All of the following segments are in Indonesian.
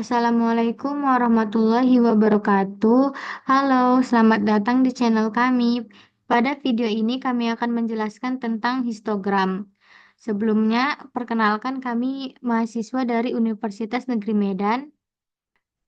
Assalamualaikum warahmatullahi wabarakatuh. Halo, selamat datang di channel kami. Pada video ini kami akan menjelaskan tentang histogram. Sebelumnya, perkenalkan kami mahasiswa dari Universitas Negeri Medan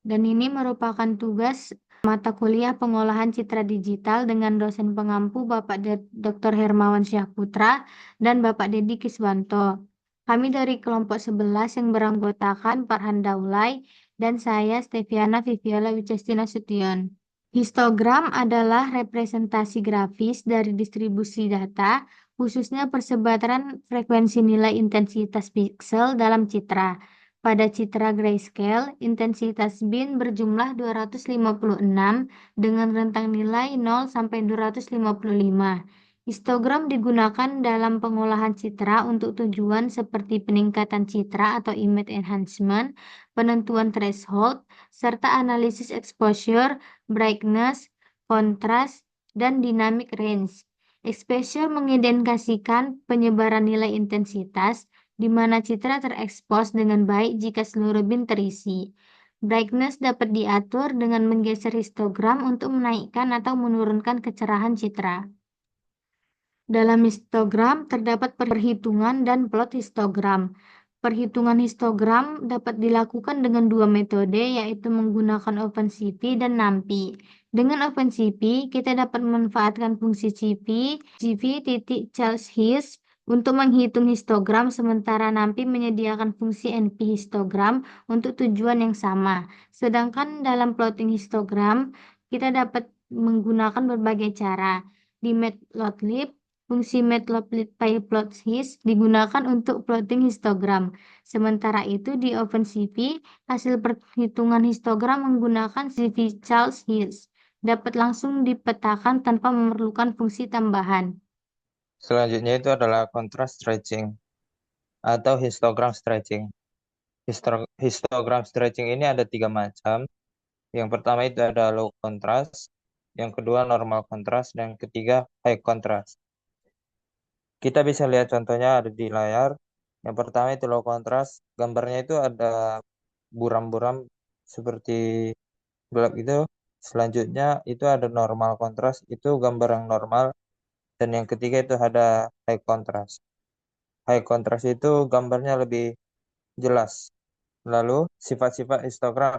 dan ini merupakan tugas mata kuliah pengolahan citra digital dengan dosen pengampu Bapak Dr. Hermawan Syahputra dan Bapak Dedi Kiswanto. Kami dari kelompok 11 yang beranggotakan Farhan Daulay dan saya Steviana Viviola Wicestina Sution. Histogram adalah representasi grafis dari distribusi data, khususnya persebaran frekuensi nilai intensitas piksel dalam citra. Pada citra grayscale, intensitas bin berjumlah 256 dengan rentang nilai 0 sampai 255. Histogram digunakan dalam pengolahan citra untuk tujuan seperti peningkatan citra atau image enhancement, penentuan threshold, serta analisis exposure, brightness, kontras, dan dynamic range. Exposure mengidentifikasikan penyebaran nilai intensitas, di mana citra terekspos dengan baik jika seluruh bin terisi. Brightness dapat diatur dengan menggeser histogram untuk menaikkan atau menurunkan kecerahan citra. Dalam histogram terdapat perhitungan dan plot histogram. Perhitungan histogram dapat dilakukan dengan dua metode, yaitu menggunakan OpenCV dan NumPy. Dengan OpenCV, kita dapat memanfaatkan fungsi cv.charles untuk menghitung histogram, sementara NumPy menyediakan fungsi nphistogram untuk tujuan yang sama. Sedangkan dalam plotting histogram, kita dapat menggunakan berbagai cara. Di Matplotlib, fungsi matplotlib.pyplothis digunakan untuk plotting histogram. Sementara itu di OpenCV, hasil perhitungan histogram menggunakan cv-Charles dapat langsung dipetakan tanpa memerlukan fungsi tambahan. Selanjutnya itu adalah contrast stretching atau histogram stretching. Histogram stretching ini ada tiga macam. Yang pertama itu ada low contrast, yang kedua normal contrast, dan yang ketiga high contrast. Kita bisa lihat contohnya ada di layar. Yang pertama itu low contrast, gambarnya itu ada buram-buram seperti gelap itu. Selanjutnya itu ada normal contrast, itu gambar yang normal. Dan yang ketiga itu ada high contrast. High contrast itu gambarnya lebih jelas. Lalu sifat-sifat histogram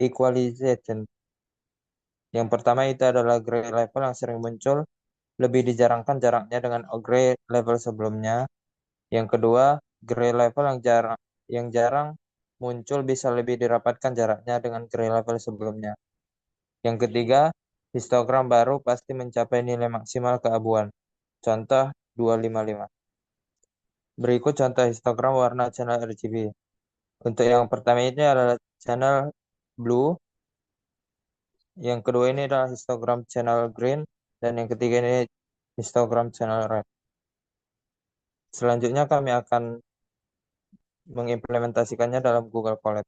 equalization. Yang pertama itu adalah gray level yang sering muncul, lebih dijarangkan jaraknya dengan gray level sebelumnya. Yang kedua, gray level yang jarang muncul bisa lebih dirapatkan jaraknya dengan gray level sebelumnya. Yang ketiga, histogram baru pasti mencapai nilai maksimal keabuan. Contoh 255. Berikut contoh histogram warna channel RGB. Untuk yang pertama ini adalah channel blue, yang kedua ini adalah histogram channel green, dan yang ketiga ini histogram channel red. Selanjutnya kami akan mengimplementasikannya dalam Google Colab.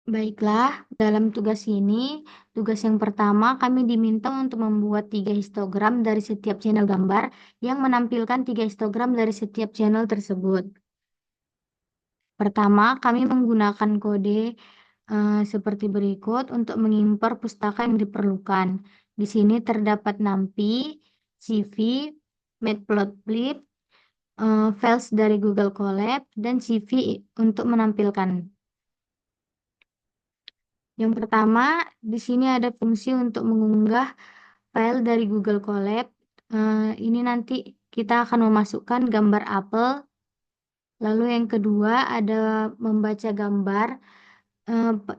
Baiklah, dalam tugas ini, tugas yang pertama kami diminta untuk membuat 3 histogram dari setiap channel gambar yang menampilkan 3 histogram dari setiap channel tersebut. Pertama, kami menggunakan kode seperti berikut untuk mengimpor pustaka yang diperlukan. Di sini terdapat NumPy, CV, Matplotlib, files dari Google Colab, dan CV untuk menampilkan. Yang pertama, di sini ada fungsi untuk mengunggah file dari Google Colab. Ini nanti kita akan memasukkan gambar apel. Lalu yang kedua ada membaca gambar.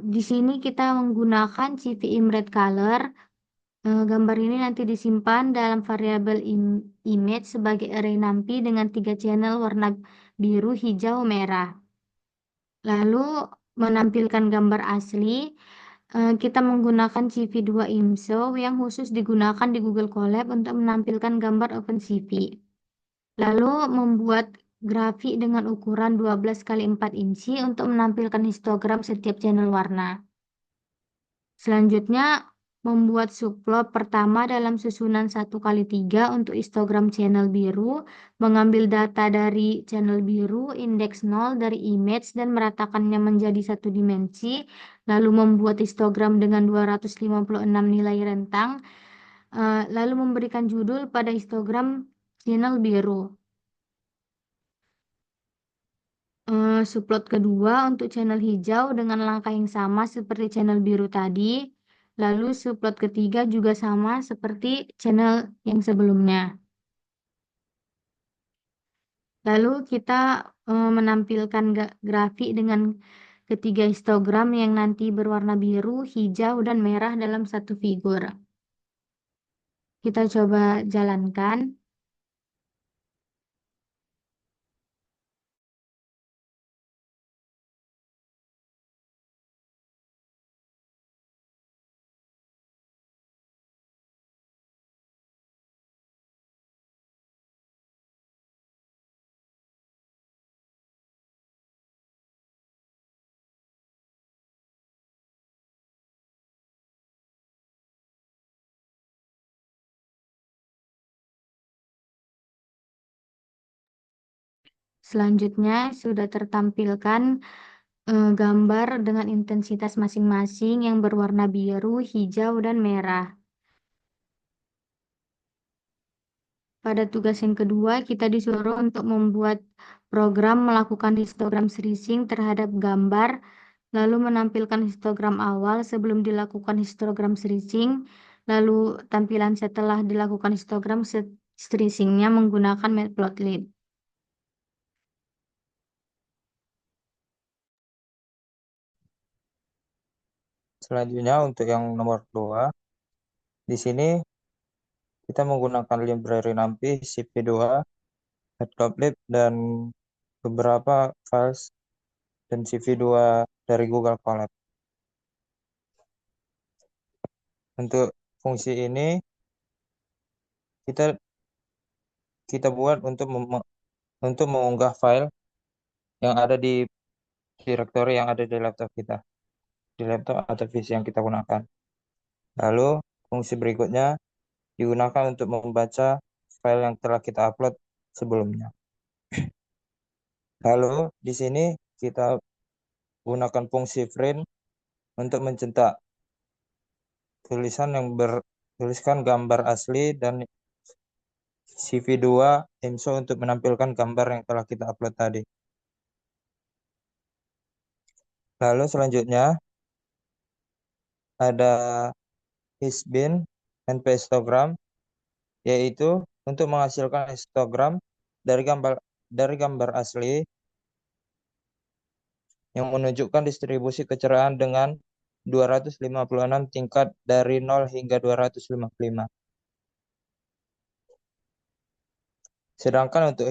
Di sini kita menggunakan CV Image Color. Gambar ini nanti disimpan dalam variabel image sebagai array NumPy dengan 3 channel warna biru, hijau, merah. Lalu menampilkan gambar asli, kita menggunakan CV2 IMSO yang khusus digunakan di Google Colab untuk menampilkan gambar OpenCV. Lalu membuat grafik dengan ukuran 12 kali 4 inci untuk menampilkan histogram setiap channel warna. Selanjutnya Membuat subplot pertama dalam susunan 1 kali 3 untuk histogram channel biru, mengambil data dari channel biru, indeks 0 dari image dan meratakannya menjadi satu dimensi, lalu membuat histogram dengan 256 nilai rentang, lalu memberikan judul pada histogram channel biru. Subplot kedua untuk channel hijau dengan langkah yang sama seperti channel biru tadi. Lalu subplot ketiga juga sama seperti channel yang sebelumnya. Lalu kita menampilkan grafik dengan ketiga histogram yang nanti berwarna biru, hijau, dan merah dalam satu figur. Kita coba jalankan. Selanjutnya sudah tertampilkan gambar dengan intensitas masing-masing yang berwarna biru, hijau, dan merah. Pada tugas yang kedua, kita disuruh untuk membuat program melakukan histogram tracing terhadap gambar, lalu menampilkan histogram awal sebelum dilakukan histogram tracing, lalu tampilan setelah dilakukan histogram tracingnya menggunakan Matplotlib. Selanjutnya untuk yang nomor 2, di sini kita menggunakan library NumPy, CV2, Matplotlib, dan beberapa files dan CV2 dari Google Colab. Untuk fungsi ini kita kita buat untuk mengunggah file yang ada di direktori yang ada di laptop kita, di laptop atau PC yang kita gunakan. Lalu fungsi berikutnya digunakan untuk membaca file yang telah kita upload sebelumnya. Lalu di sini kita gunakan fungsi print untuk mencetak tulisan yang bertuliskan gambar asli dan CV2 IMSO untuk menampilkan gambar yang telah kita upload tadi. Lalu selanjutnya ada histbin NP histogram, yaitu untuk menghasilkan histogram dari gambar asli yang menunjukkan distribusi kecerahan dengan 256 tingkat dari 0 hingga 255. Sedangkan untuk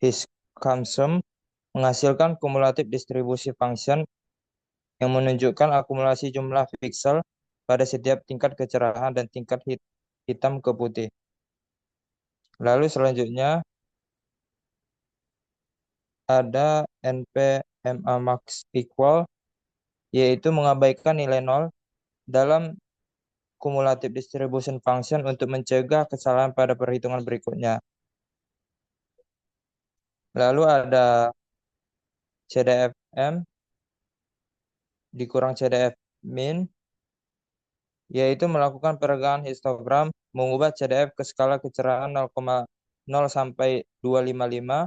HISCAMSUM menghasilkan kumulatif distribusi function yang menunjukkan akumulasi jumlah piksel pada setiap tingkat kecerahan dan tingkat hitam ke putih. Lalu selanjutnya ada NPMA max equal, yaitu mengabaikan nilai 0 dalam cumulative distribution function untuk mencegah kesalahan pada perhitungan berikutnya. Lalu ada CDF-M dikurang CDF-min, yaitu melakukan peregangan histogram, mengubah CDF ke skala kecerahan 0,0 sampai 255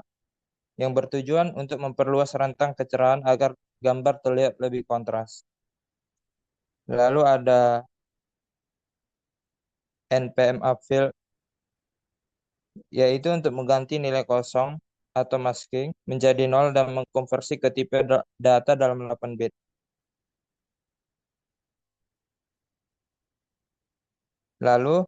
yang bertujuan untuk memperluas rentang kecerahan agar gambar terlihat lebih kontras. Lalu ada NPMA fill, yaitu untuk mengganti nilai kosong atau masking menjadi 0 dan mengkonversi ke tipe data dalam 8 bit. Lalu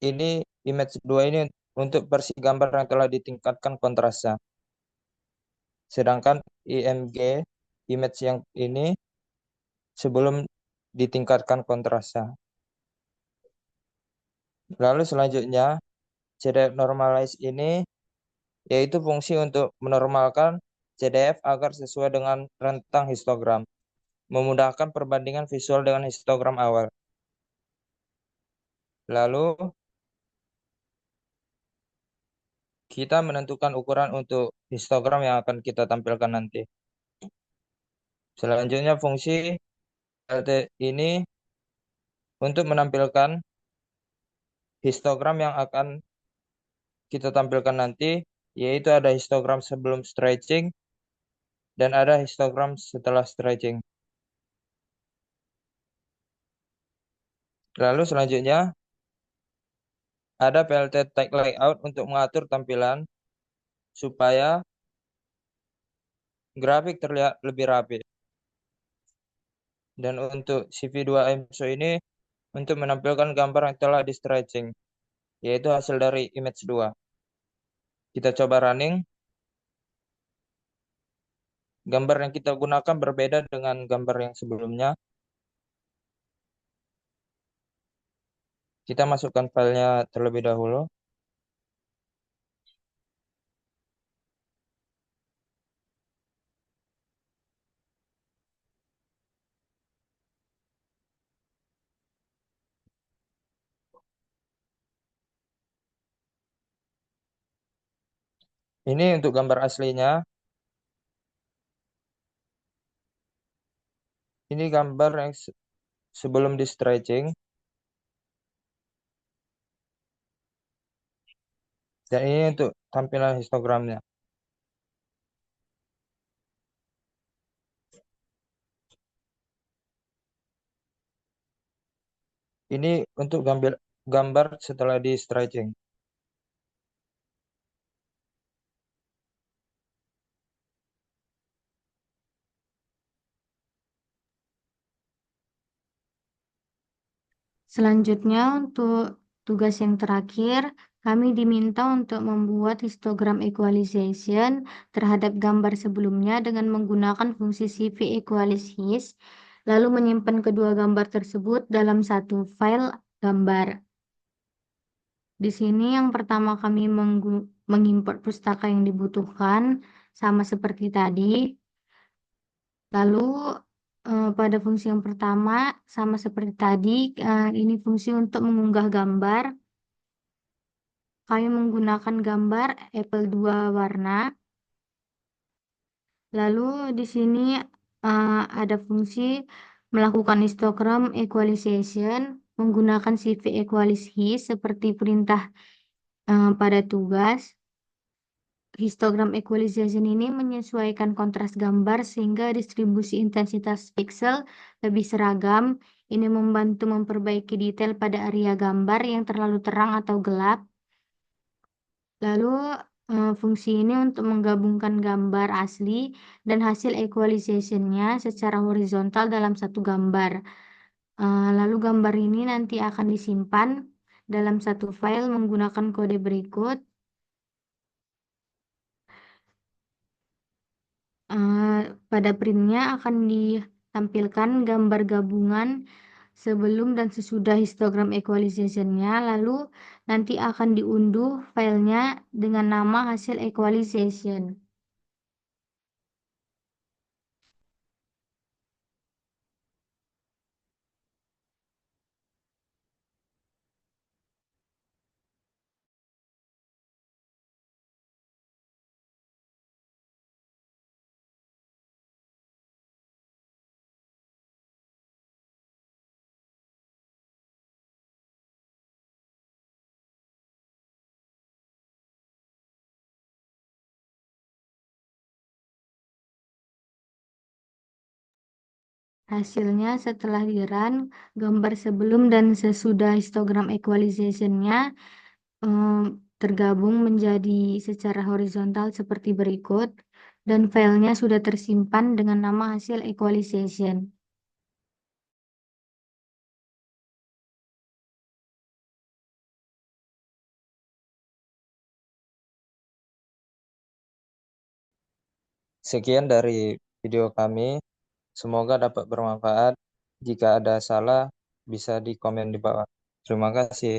ini image 2 ini untuk versi gambar yang telah ditingkatkan kontrasnya. Sedangkan IMG image yang ini sebelum ditingkatkan kontrasnya. Lalu selanjutnya CDF normalize ini yaitu fungsi untuk menormalkan CDF agar sesuai dengan rentang histogram. memudahkan perbandingan visual dengan histogram awal. Lalu kita menentukan ukuran untuk histogram yang akan kita tampilkan nanti. Selanjutnya fungsi LT ini untuk menampilkan histogram yang akan kita tampilkan nanti, yaitu ada histogram sebelum stretching dan ada histogram setelah stretching. Lalu selanjutnya ada PLT tag layout untuk mengatur tampilan supaya grafik terlihat lebih rapi. Dan untuk CV2MSO ini untuk menampilkan gambar yang telah di stretching, yaitu hasil dari image 2. Kita coba running. Gambar yang kita gunakan berbeda dengan gambar yang sebelumnya. Kita masukkan filenya terlebih dahulu. Ini untuk gambar aslinya. Ini gambar yang sebelum di stretching. Dan ini untuk tampilan histogramnya. Ini untuk gambar setelah di stretching. Selanjutnya, untuk tugas yang terakhir, kami diminta untuk membuat histogram equalization terhadap gambar sebelumnya dengan menggunakan fungsi CV equals his, lalu menyimpan kedua gambar tersebut dalam satu file gambar. Di sini yang pertama kami mengimport pustaka yang dibutuhkan, sama seperti tadi. Lalu pada fungsi yang pertama, sama seperti tadi, ini fungsi untuk mengunggah gambar. Kami menggunakan gambar apple 2 warna. Lalu di sini ada fungsi melakukan histogram equalization menggunakan CV equalis his seperti perintah pada tugas. Histogram equalization ini menyesuaikan kontras gambar sehingga distribusi intensitas pixel lebih seragam. Ini membantu memperbaiki detail pada area gambar yang terlalu terang atau gelap. Lalu fungsi ini untuk menggabungkan gambar asli dan hasil equalization-nya secara horizontal dalam satu gambar. Lalu gambar ini nanti akan disimpan dalam satu file menggunakan kode berikut. Pada printnya akan ditampilkan gambar gabungan sebelum dan sesudah histogram equalization-nya, lalu nanti akan diunduh filenya dengan nama hasil equalization. Hasilnya setelah di-run, gambar sebelum dan sesudah histogram equalization-nya tergabung menjadi secara horizontal seperti berikut, dan filenya sudah tersimpan dengan nama hasil equalization. Sekian dari video kami. Semoga dapat bermanfaat. Jika ada salah, bisa di komen di bawah. Terima kasih.